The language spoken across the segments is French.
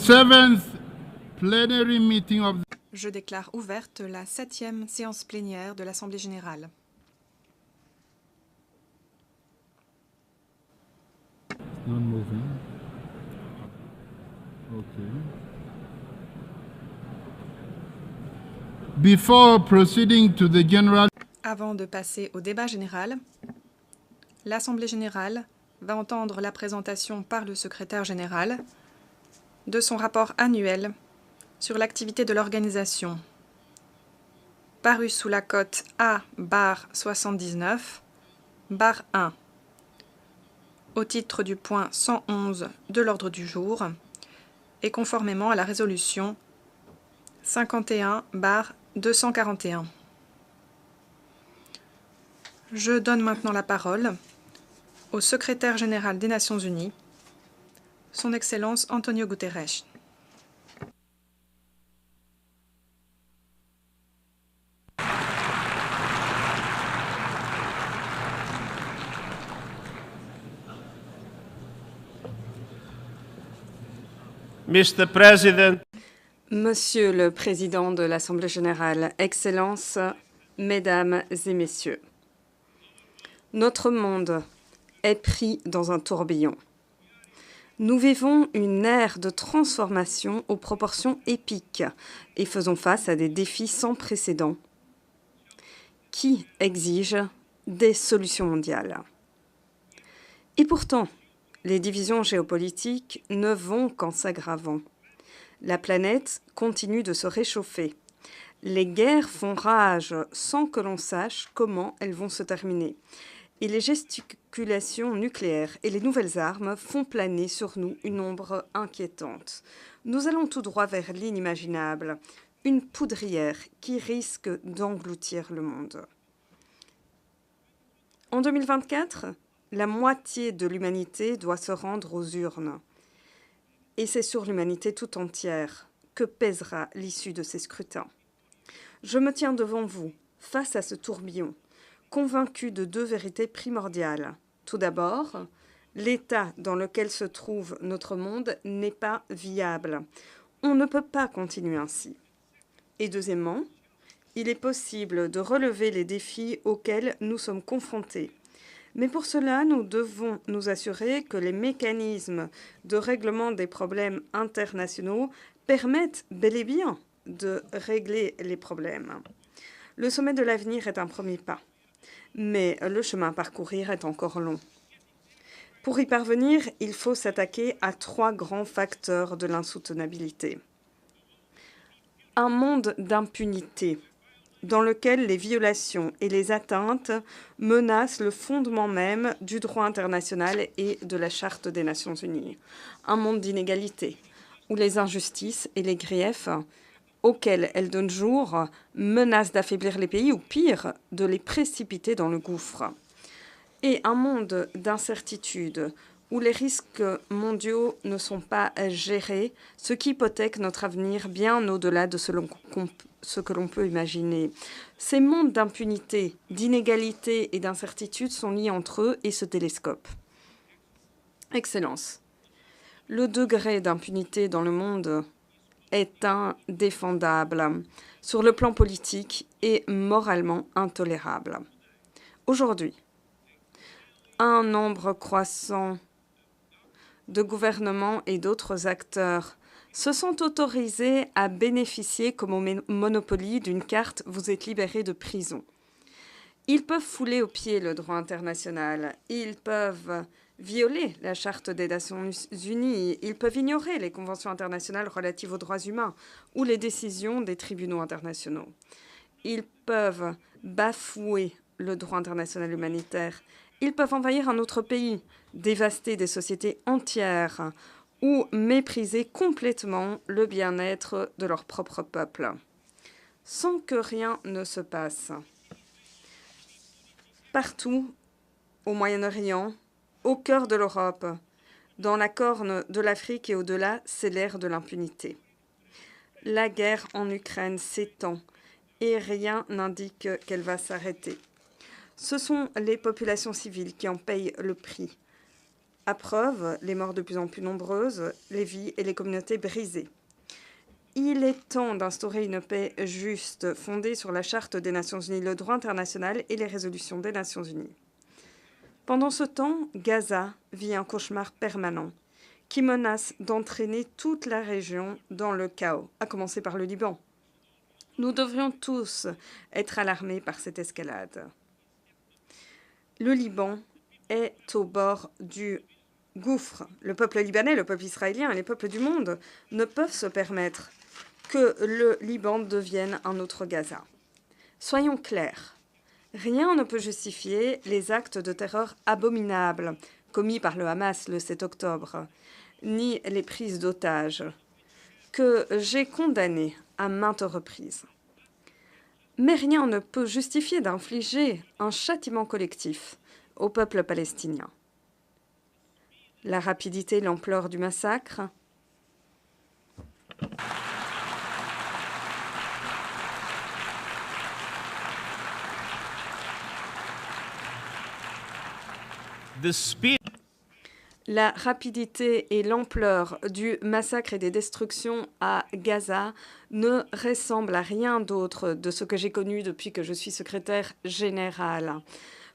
7th plenary meeting of Je déclare ouverte la 7e séance plénière de l'Assemblée générale. not moving. Okay. Before proceeding to the general Avant de passer au débat général, l'Assemblée générale va entendre la présentation par le secrétaire général de son rapport annuel sur l'activité de l'organisation, paru sous la cote A/79/1, au titre du point 111 de l'ordre du jour et conformément à la résolution 51/241. Je donne maintenant la parole au secrétaire général des Nations Unies, Son Excellence Antonio Guterres. Mr. President, Monsieur le Président de l'Assemblée générale, Excellences, Mesdames et Messieurs, notre monde est pris dans un tourbillon. Nous vivons une ère de transformation aux proportions épiques et faisons face à des défis sans précédent qui exigent des solutions mondiales. Et pourtant, les divisions géopolitiques ne vont qu'en s'aggravant. La planète continue de se réchauffer. Les guerres font rage sans que l'on sache comment elles vont se terminer. Et les gesticulations nucléaires et les nouvelles armes font planer sur nous une ombre inquiétante. Nous allons tout droit vers l'inimaginable, une poudrière qui risque d'engloutir le monde. En 2024, la moitié de l'humanité doit se rendre aux urnes. Et c'est sur l'humanité tout entière que pèsera l'issue de ces scrutins. Je me tiens devant vous, face à ce tourbillon, convaincu de deux vérités primordiales. Tout d'abord, l'état dans lequel se trouve notre monde n'est pas viable. On ne peut pas continuer ainsi. Et deuxièmement, il est possible de relever les défis auxquels nous sommes confrontés. Mais pour cela, nous devons nous assurer que les mécanismes de règlement des problèmes internationaux permettent bel et bien de régler les problèmes. Le sommet de l'avenir est un premier pas, mais le chemin à parcourir est encore long. Pour y parvenir, il faut s'attaquer à trois grands facteurs de l'insoutenabilité. Un monde d'impunité, dans lequel les violations et les atteintes menacent le fondement même du droit international et de la Charte des Nations Unies. Un monde d'inégalité, où les injustices et les griefs auxquels elles donnent jour menacent d'affaiblir les pays ou pire, de les précipiter dans le gouffre. Et un monde d'incertitude, où les risques mondiaux ne sont pas gérés, ce qui hypothèque notre avenir bien au-delà de ce que l'on peut imaginer. Ces mondes d'impunité, d'inégalité et d'incertitude sont liés entre eux et se télescopent. Excellence, le degré d'impunité dans le monde est indéfendable, sur le plan politique et moralement intolérable. Aujourd'hui, un nombre croissant de gouvernements et d'autres acteurs se sont autorisés à bénéficier comme au Monopoly d'une carte « Vous êtes libéré de prison ». Ils peuvent fouler aux pieds le droit international, ils peuvent violer la Charte des Nations Unies, ils peuvent ignorer les conventions internationales relatives aux droits humains ou les décisions des tribunaux internationaux. Ils peuvent bafouer le droit international humanitaire, ils peuvent envahir un autre pays, dévaster des sociétés entières ou mépriser complètement le bien-être de leur propre peuple, sans que rien ne se passe. Partout, au Moyen-Orient, au cœur de l'Europe, dans la corne de l'Afrique et au-delà, c'est l'ère de l'impunité. La guerre en Ukraine s'étend et rien n'indique qu'elle va s'arrêter. Ce sont les populations civiles qui en payent le prix, À preuve, les morts de plus en plus nombreuses, les vies et les communautés brisées. Il est temps d'instaurer une paix juste, fondée sur la Charte des Nations Unies, le droit international et les résolutions des Nations Unies. Pendant ce temps, Gaza vit un cauchemar permanent qui menace d'entraîner toute la région dans le chaos, à commencer par le Liban. Nous devrions tous être alarmés par cette escalade. Le Liban est au bord du gouffre. Le peuple libanais, le peuple israélien et les peuples du monde ne peuvent se permettre que le Liban devienne un autre Gaza. Soyons clairs, rien ne peut justifier les actes de terreur abominables commis par le Hamas le 7 octobre, ni les prises d'otages, que j'ai condamnées à maintes reprises. Mais rien ne peut justifier d'infliger un châtiment collectif au peuple palestinien. La rapidité et l'ampleur du massacre, the speed la rapidité et l'ampleur du massacre et des destructions à Gaza ne ressemblent à rien d'autre de ce que j'ai connu depuis que je suis secrétaire générale.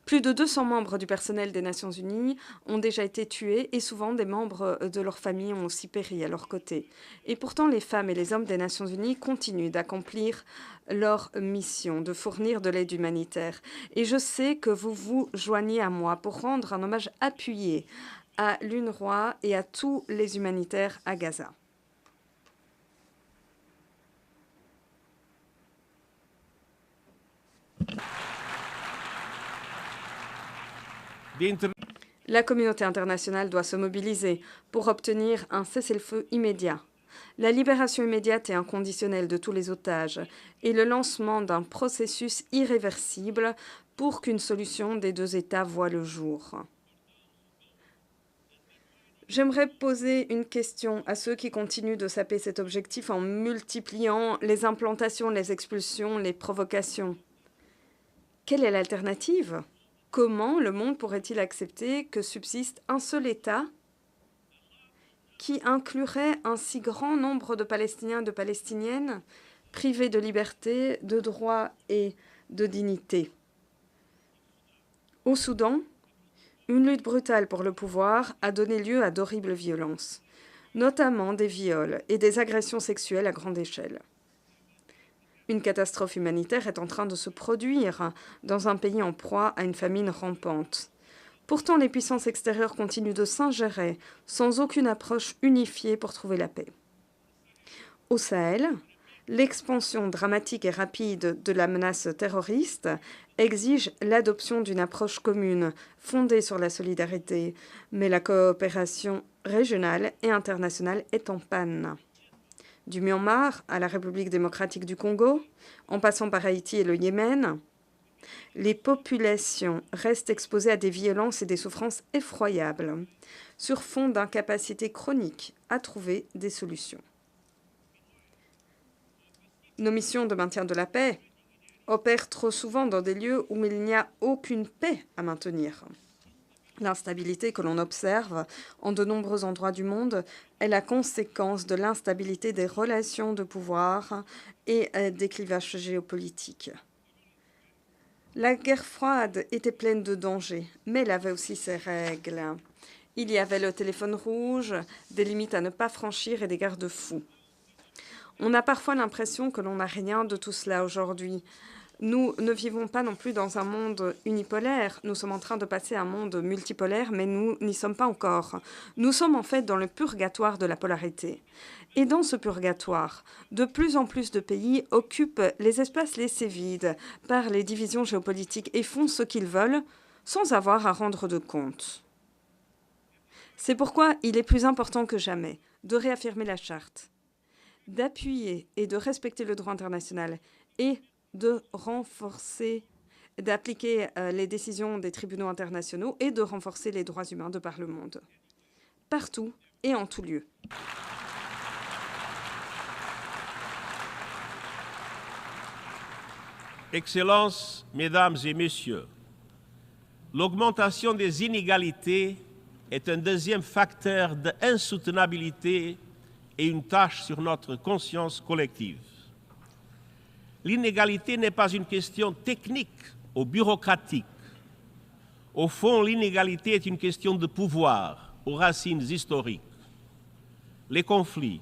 Plus de 200 membres du personnel des Nations Unies ont déjà été tués et souvent des membres de leur famille ont aussi péri à leur côté. Et pourtant, les femmes et les hommes des Nations Unies continuent d'accomplir leur mission, de fournir de l'aide humanitaire. Et je sais que vous vous joignez à moi pour rendre un hommage appuyé à l'UNRWA et à tous les humanitaires à Gaza. La communauté internationale doit se mobiliser pour obtenir un cessez-le-feu immédiat, la libération immédiate et inconditionnelle de tous les otages et le lancement d'un processus irréversible pour qu'une solution des deux États voie le jour. J'aimerais poser une question à ceux qui continuent de saper cet objectif en multipliant les implantations, les expulsions, les provocations. Quelle est l'alternative ? Comment le monde pourrait-il accepter que subsiste un seul État qui inclurait un si grand nombre de Palestiniens et de Palestiniennes privés de liberté, de droits et de dignité? Au Soudan, une lutte brutale pour le pouvoir a donné lieu à d'horribles violences, notamment des viols et des agressions sexuelles à grande échelle. Une catastrophe humanitaire est en train de se produire dans un pays en proie à une famine rampante. Pourtant, les puissances extérieures continuent de s'ingérer sans aucune approche unifiée pour trouver la paix. Au Sahel, l'expansion dramatique et rapide de la menace terroriste exige l'adoption d'une approche commune fondée sur la solidarité, mais la coopération régionale et internationale est en panne. Du Myanmar à la République démocratique du Congo, en passant par Haïti et le Yémen, les populations restent exposées à des violences et des souffrances effroyables, sur fond d'incapacité chronique à trouver des solutions. Nos missions de maintien de la paix opèrent trop souvent dans des lieux où il n'y a aucune paix à maintenir. L'instabilité que l'on observe en de nombreux endroits du monde est la conséquence de l'instabilité des relations de pouvoir et des clivages géopolitiques. La guerre froide était pleine de dangers, mais elle avait aussi ses règles. Il y avait le téléphone rouge, des limites à ne pas franchir et des garde-fous. On a parfois l'impression que l'on n'a rien de tout cela aujourd'hui. Nous ne vivons pas non plus dans un monde unipolaire. Nous sommes en train de passer à un monde multipolaire, mais nous n'y sommes pas encore. Nous sommes en fait dans le purgatoire de la polarité. Et dans ce purgatoire, de plus en plus de pays occupent les espaces laissés vides par les divisions géopolitiques et font ce qu'ils veulent sans avoir à rendre de compte. C'est pourquoi il est plus important que jamais de réaffirmer la charte, d'appuyer et de respecter le droit international et de renforcer, d'appliquer les décisions des tribunaux internationaux et de renforcer les droits humains de par le monde, partout et en tout lieu. Excellences, Mesdames et Messieurs, l'augmentation des inégalités est un deuxième facteur d'insoutenabilité et une tâche sur notre conscience collective. L'inégalité n'est pas une question technique ou bureaucratique. Au fond, l'inégalité est une question de pouvoir, aux racines historiques. Les conflits,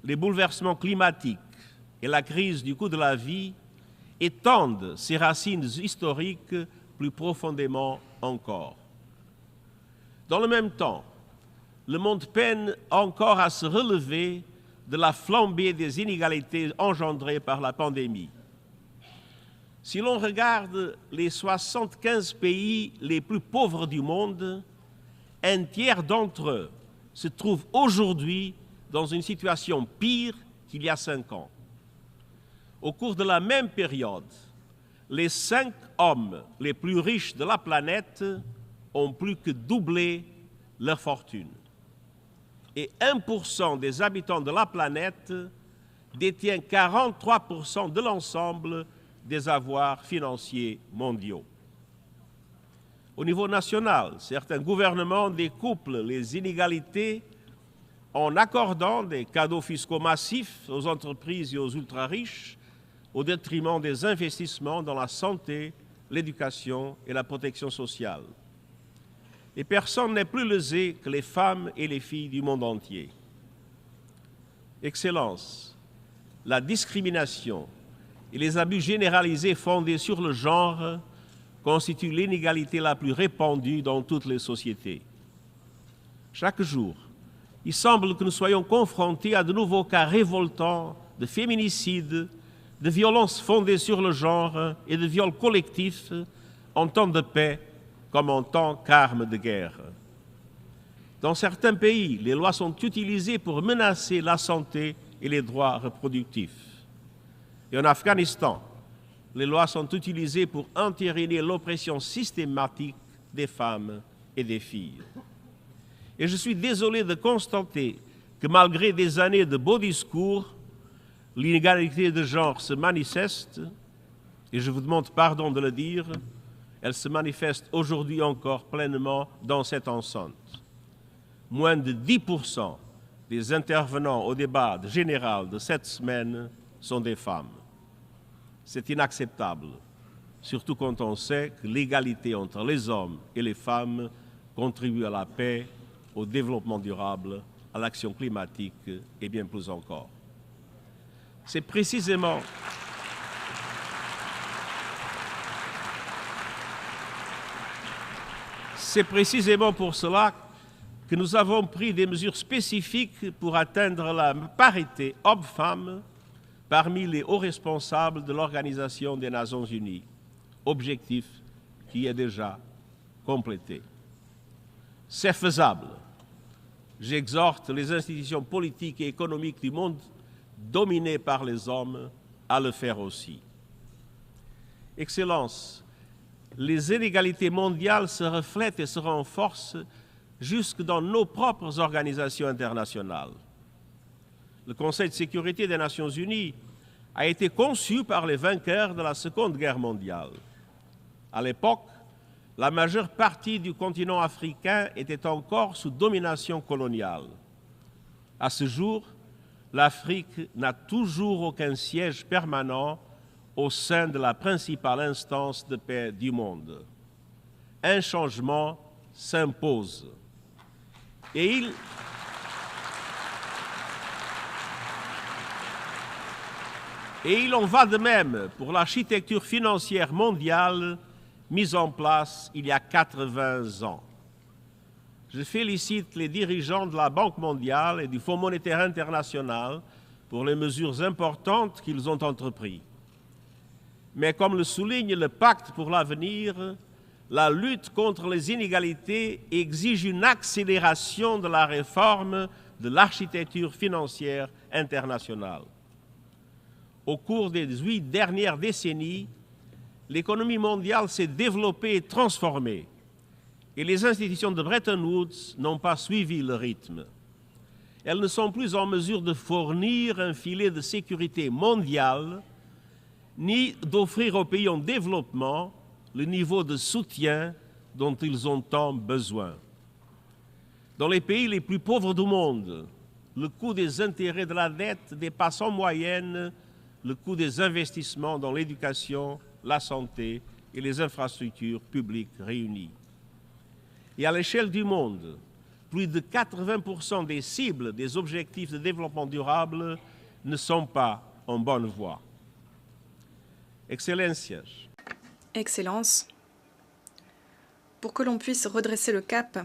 les bouleversements climatiques et la crise du coût de la vie étendent ces racines historiques plus profondément encore. Dans le même temps, le monde peine encore à se relever de la flambée des inégalités engendrées par la pandémie. Si l'on regarde les 75 pays les plus pauvres du monde, un tiers d'entre eux se trouve aujourd'hui dans une situation pire qu'il y a 5 ans. Au cours de la même période, les 5 hommes les plus riches de la planète ont plus que doublé leur fortune. Et 1% des habitants de la planète détient 43% de l'ensemble des avoirs financiers mondiaux. Au niveau national, certains gouvernements découplent les inégalités en accordant des cadeaux fiscaux massifs aux entreprises et aux ultra-riches au détriment des investissements dans la santé, l'éducation et la protection sociale. Et personne n'est plus lésé que les femmes et les filles du monde entier. Excellences, la discrimination et les abus généralisés fondés sur le genre constituent l'inégalité la plus répandue dans toutes les sociétés. Chaque jour, il semble que nous soyons confrontés à de nouveaux cas révoltants de féminicide, de violences fondées sur le genre et de viols collectifs en temps de paix comme en temps qu'arme de guerre. Dans certains pays, les lois sont utilisées pour menacer la santé et les droits reproductifs. Et en Afghanistan, les lois sont utilisées pour entériner l'oppression systématique des femmes et des filles. Et je suis désolé de constater que malgré des années de beaux discours, l'inégalité de genre se manifeste, et je vous demande pardon de le dire, elle se manifeste aujourd'hui encore pleinement dans cette enceinte. Moins de 10% des intervenants au débat général de cette semaine sont des femmes. C'est inacceptable, surtout quand on sait que l'égalité entre les hommes et les femmes contribue à la paix, au développement durable, à l'action climatique et bien plus encore. C'est précisément pour cela que nous avons pris des mesures spécifiques pour atteindre la parité homme-femme parmi les hauts responsables de l'Organisation des Nations Unies, objectif qui est déjà complété. C'est faisable. J'exhorte les institutions politiques et économiques du monde dominées par les hommes à le faire aussi. Excellences, les inégalités mondiales se reflètent et se renforcent jusque dans nos propres organisations internationales. Le Conseil de sécurité des Nations Unies a été conçu par les vainqueurs de la Seconde Guerre mondiale. À l'époque, la majeure partie du continent africain était encore sous domination coloniale. À ce jour, l'Afrique n'a toujours aucun siège permanent au sein de la principale instance de paix du monde. Un changement s'impose. Et il en va de même pour l'architecture financière mondiale mise en place il y a 80 ans. Je félicite les dirigeants de la Banque mondiale et du Fonds monétaire international pour les mesures importantes qu'ils ont entreprises. Mais comme le souligne le Pacte pour l'avenir, la lutte contre les inégalités exige une accélération de la réforme de l'architecture financière internationale. Au cours des 8 dernières décennies, l'économie mondiale s'est développée et transformée, et les institutions de Bretton Woods n'ont pas suivi le rythme. Elles ne sont plus en mesure de fournir un filet de sécurité mondial, ni d'offrir aux pays en développement le niveau de soutien dont ils ont tant besoin. Dans les pays les plus pauvres du monde, le coût des intérêts de la dette dépasse en moyenne le coût des investissements dans l'éducation, la santé et les infrastructures publiques réunies. Et à l'échelle du monde, plus de 80% des cibles des objectifs de développement durable ne sont pas en bonne voie. Excellencias. Excellences, pour que l'on puisse redresser le cap,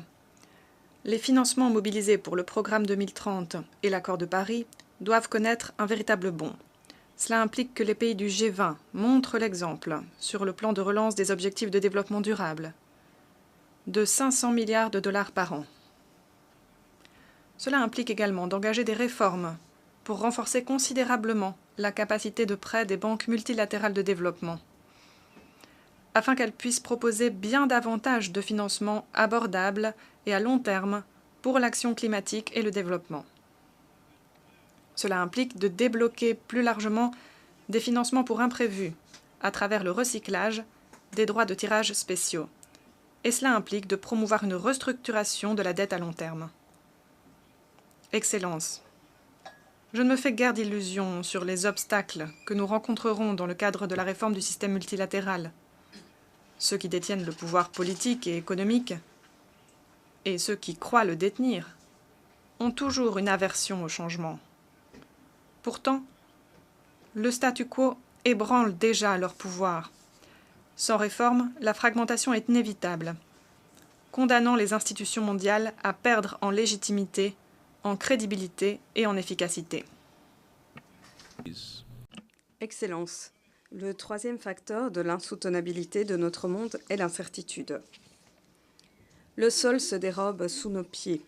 les financements mobilisés pour le programme 2030 et l'accord de Paris doivent connaître un véritable bond. Cela implique que les pays du G20 montrent l'exemple sur le plan de relance des objectifs de développement durable de 500 milliards de dollars par an. Cela implique également d'engager des réformes pour renforcer considérablement la capacité de prêt des banques multilatérales de développement, afin qu'elles puissent proposer bien davantage de financements abordables et à long terme pour l'action climatique et le développement. Cela implique de débloquer plus largement des financements pour imprévus à travers le recyclage des droits de tirage spéciaux. Et cela implique de promouvoir une restructuration de la dette à long terme. Excellences, je ne me fais guère d'illusions sur les obstacles que nous rencontrerons dans le cadre de la réforme du système multilatéral. Ceux qui détiennent le pouvoir politique et économique, et ceux qui croient le détenir, ont toujours une aversion au changement. Pourtant, le statu quo ébranle déjà leur pouvoir. Sans réforme, la fragmentation est inévitable, condamnant les institutions mondiales à perdre en légitimité, en crédibilité et en efficacité. Excellence. Le troisième facteur de l'insoutenabilité de notre monde est l'incertitude. Le sol se dérobe sous nos pieds.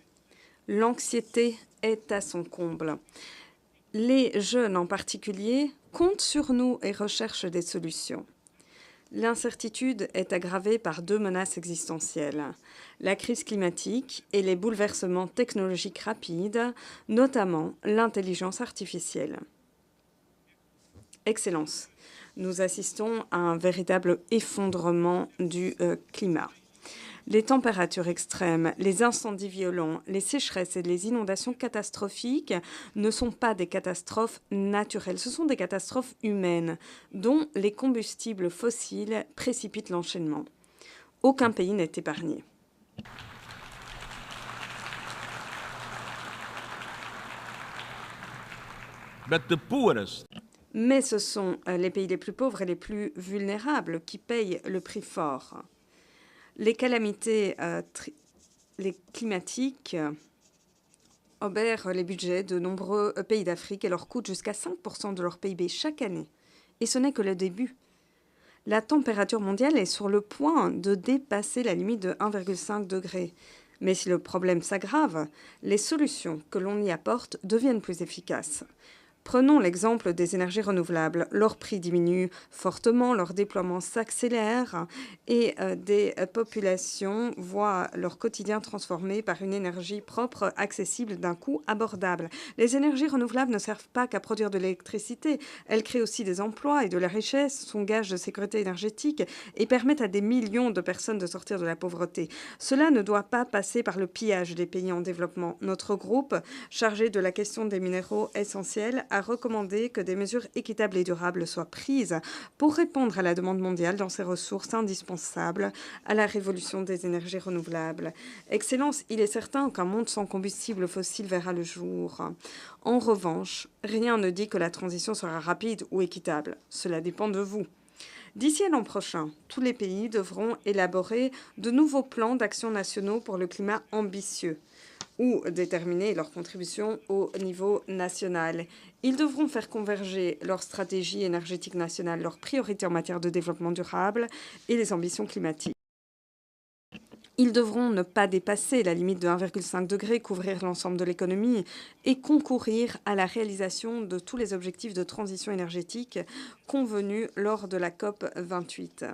L'anxiété est à son comble. Les jeunes en particulier comptent sur nous et recherchent des solutions. L'incertitude est aggravée par deux menaces existentielles, la crise climatique et les bouleversements technologiques rapides, notamment l'intelligence artificielle. Excellence, nous assistons à un véritable effondrement du climat. Les températures extrêmes, les incendies violents, les sécheresses et les inondations catastrophiques ne sont pas des catastrophes naturelles, ce sont des catastrophes humaines dont les combustibles fossiles précipitent l'enchaînement. Aucun pays n'est épargné. Mais ce sont les pays les plus pauvres et les plus vulnérables qui payent le prix fort. Les calamités climatiques obèrent les budgets de nombreux pays d'Afrique et leur coûtent jusqu'à 5% de leur PIB chaque année. Et ce n'est que le début. La température mondiale est sur le point de dépasser la limite de 1,5 degré. Mais si le problème s'aggrave, les solutions que l'on y apporte deviennent plus efficaces. Prenons l'exemple des énergies renouvelables. Leur prix diminue fortement, leur déploiement s'accélère et des populations voient leur quotidien transformé par une énergie propre, accessible d'un coût abordable. Les énergies renouvelables ne servent pas qu'à produire de l'électricité. Elles créent aussi des emplois et de la richesse, sont gages de sécurité énergétique et permettent à des millions de personnes de sortir de la pauvreté. Cela ne doit pas passer par le pillage des pays en développement. Notre groupe, chargé de la question des minéraux essentiels, a recommandé que des mesures équitables et durables soient prises pour répondre à la demande mondiale dans ces ressources indispensables à la révolution des énergies renouvelables. Excellence, il est certain qu'un monde sans combustible fossile verra le jour. En revanche, rien ne dit que la transition sera rapide ou équitable. Cela dépend de vous. D'ici à l'an prochain, tous les pays devront élaborer de nouveaux plans d'action nationaux pour le climat ambitieux ou déterminer leur contribution au niveau national. Ils devront faire converger leur stratégie énergétique nationale, leurs priorités en matière de développement durable et les ambitions climatiques. Ils devront ne pas dépasser la limite de 1,5 degré, couvrir l'ensemble de l'économie et concourir à la réalisation de tous les objectifs de transition énergétique convenus lors de la COP 28.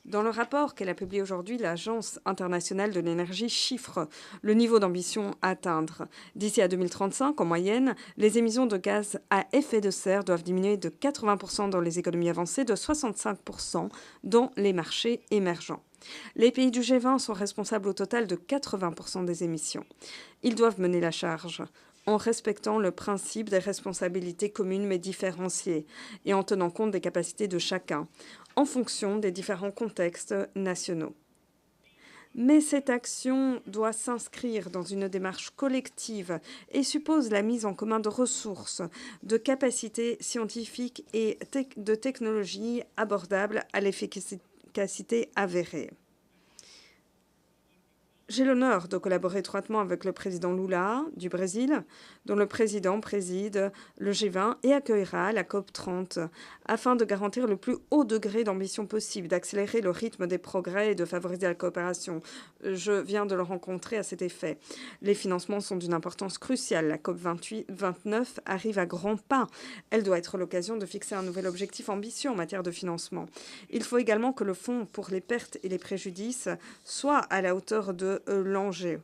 Dans le rapport qu'elle a publié aujourd'hui, l'Agence internationale de l'énergie chiffre le niveau d'ambition à atteindre. D'ici à 2035, en moyenne, les émissions de gaz à effet de serre doivent diminuer de 80% dans les économies avancées, de 65% dans les marchés émergents. Les pays du G20 sont responsables au total de 80% des émissions. Ils doivent mener la charge en respectant le principe des responsabilités communes mais différenciées et en tenant compte des capacités de chacun, en fonction des différents contextes nationaux. Mais cette action doit s'inscrire dans une démarche collective et suppose la mise en commun de ressources, de capacités scientifiques et de technologies abordables à l'efficacité avérée. J'ai l'honneur de collaborer étroitement avec le président Lula du Brésil, dont le président préside le G20 et accueillera la COP30, afin de garantir le plus haut degré d'ambition possible, d'accélérer le rythme des progrès et de favoriser la coopération. Je viens de le rencontrer à cet effet. Les financements sont d'une importance cruciale. La COP29 arrive à grands pas. Elle doit être l'occasion de fixer un nouvel objectif ambitieux en matière de financement. Il faut également que le fonds pour les pertes et les préjudices soit à la hauteur de l'enjeu.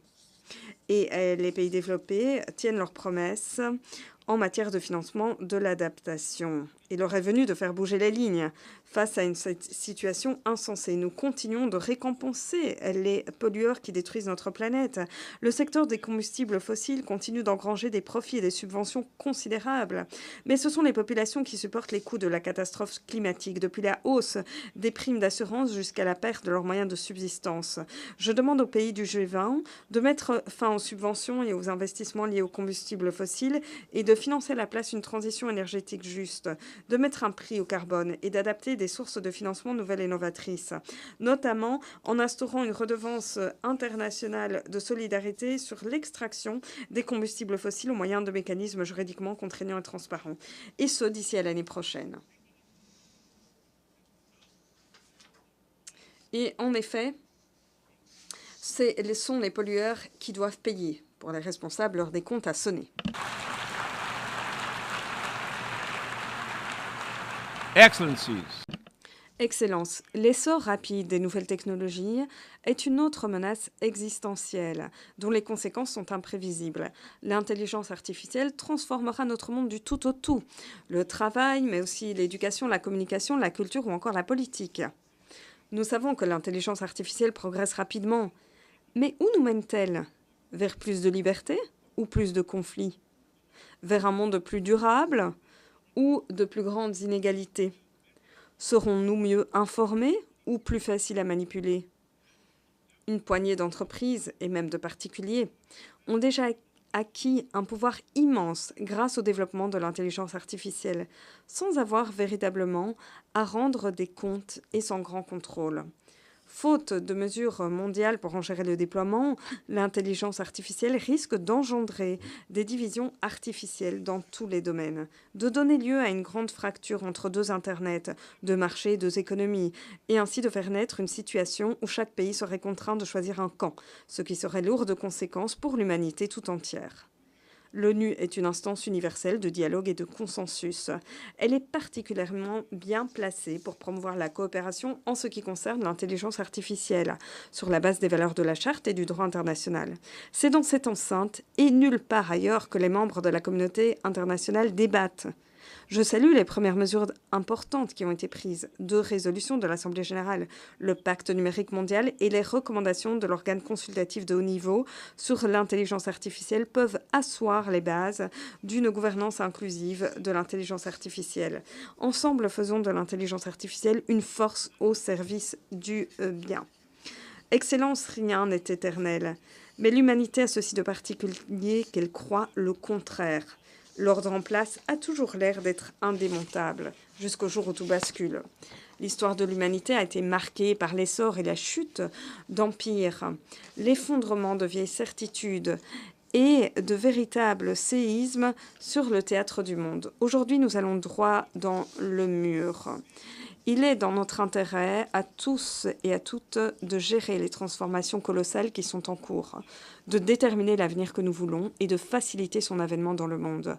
Et les pays développés tiennent leurs promesses en matière de financement de l'adaptation. Il aurait venu de faire bouger les lignes face à une situation insensée. Nous continuons de récompenser les pollueurs qui détruisent notre planète. Le secteur des combustibles fossiles continue d'engranger des profits et des subventions considérables. Mais ce sont les populations qui supportent les coûts de la catastrophe climatique, depuis la hausse des primes d'assurance jusqu'à la perte de leurs moyens de subsistance. Je demande aux pays du G20 de mettre fin aux subventions et aux investissements liés aux combustibles fossiles et de financer à la place une transition énergétique juste, de mettre un prix au carbone et d'adapter des sources de financement nouvelles et novatrices, notamment en instaurant une redevance internationale de solidarité sur l'extraction des combustibles fossiles au moyen de mécanismes juridiquement contraignants et transparents, et ce d'ici à l'année prochaine. Et en effet, ce sont les pollueurs qui doivent payer pour les responsables lors des comptes à sonner. Excellencies. Excellence, l'essor rapide des nouvelles technologies est une autre menace existentielle dont les conséquences sont imprévisibles. L'intelligence artificielle transformera notre monde du tout au tout, le travail, mais aussi l'éducation, la communication, la culture ou encore la politique. Nous savons que l'intelligence artificielle progresse rapidement, mais où nous mène-t-elle? Vers plus de liberté ou plus de conflits? Vers un monde plus durable ou de plus grandes inégalités? Serons-nous mieux informés ou plus faciles à manipuler? Une poignée d'entreprises, et même de particuliers, ont déjà acquis un pouvoir immense grâce au développement de l'intelligence artificielle, sans avoir véritablement à rendre des comptes et sans grand contrôle. Faute de mesures mondiales pour en gérer le déploiement, l'intelligence artificielle risque d'engendrer des divisions artificielles dans tous les domaines, de donner lieu à une grande fracture entre deux Internets, deux marchés, deux économies, et ainsi de faire naître une situation où chaque pays serait contraint de choisir un camp, ce qui serait lourd de conséquences pour l'humanité tout entière. L'ONU est une instance universelle de dialogue et de consensus. Elle est particulièrement bien placée pour promouvoir la coopération en ce qui concerne l'intelligence artificielle, sur la base des valeurs de la Charte et du droit international. C'est dans cette enceinte, et nulle part ailleurs, que les membres de la communauté internationale débattent. Je salue les premières mesures importantes qui ont été prises, 2 résolutions de l'Assemblée générale, le pacte numérique mondial et les recommandations de l'organe consultatif de haut niveau sur l'intelligence artificielle peuvent asseoir les bases d'une gouvernance inclusive de l'intelligence artificielle. Ensemble, faisons de l'intelligence artificielle une force au service du bien. Excellence, rien n'est éternel, mais l'humanité a ceci de particulier qu'elle croit le contraire. L'ordre en place a toujours l'air d'être indémontable, jusqu'au jour où tout bascule. L'histoire de l'humanité a été marquée par l'essor et la chute d'empires, l'effondrement de vieilles certitudes et de véritables séismes sur le théâtre du monde. Aujourd'hui, nous allons droit dans le mur. Il est dans notre intérêt à tous et à toutes de gérer les transformations colossales qui sont en cours, de déterminer l'avenir que nous voulons et de faciliter son avènement dans le monde.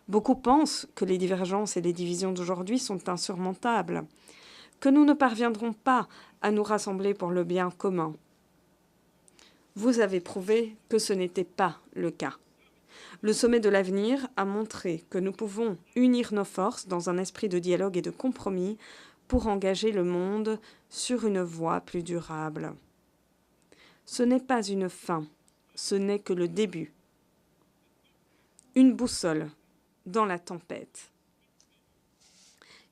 Beaucoup pensent que les divergences et les divisions d'aujourd'hui sont insurmontables, que nous ne parviendrons pas à nous rassembler pour le bien commun. Vous avez prouvé que ce n'était pas le cas. Le sommet de l'avenir a montré que nous pouvons unir nos forces dans un esprit de dialogue et de compromis pour engager le monde sur une voie plus durable. Ce n'est pas une fin, ce n'est que le début. Une boussole dans la tempête.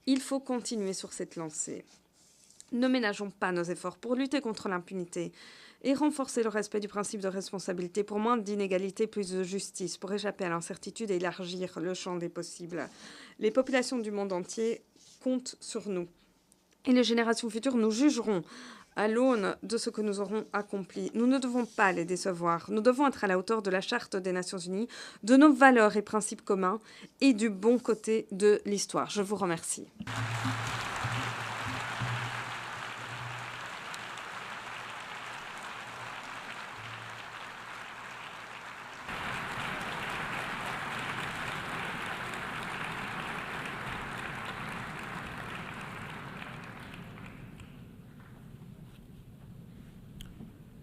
Il faut continuer sur cette lancée. Ne ménageons pas nos efforts pour lutter contre l'impunité et renforcer le respect du principe de responsabilité pour moins d'inégalités, plus de justice, pour échapper à l'incertitude et élargir le champ des possibles. Les populations du monde entier comptent sur nous. Et les générations futures nous jugeront à l'aune de ce que nous aurons accompli. Nous ne devons pas les décevoir. Nous devons être à la hauteur de la Charte des Nations Unies, de nos valeurs et principes communs et du bon côté de l'histoire. Je vous remercie.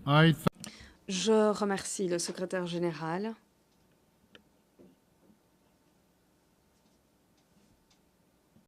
I Je remercie le secrétaire général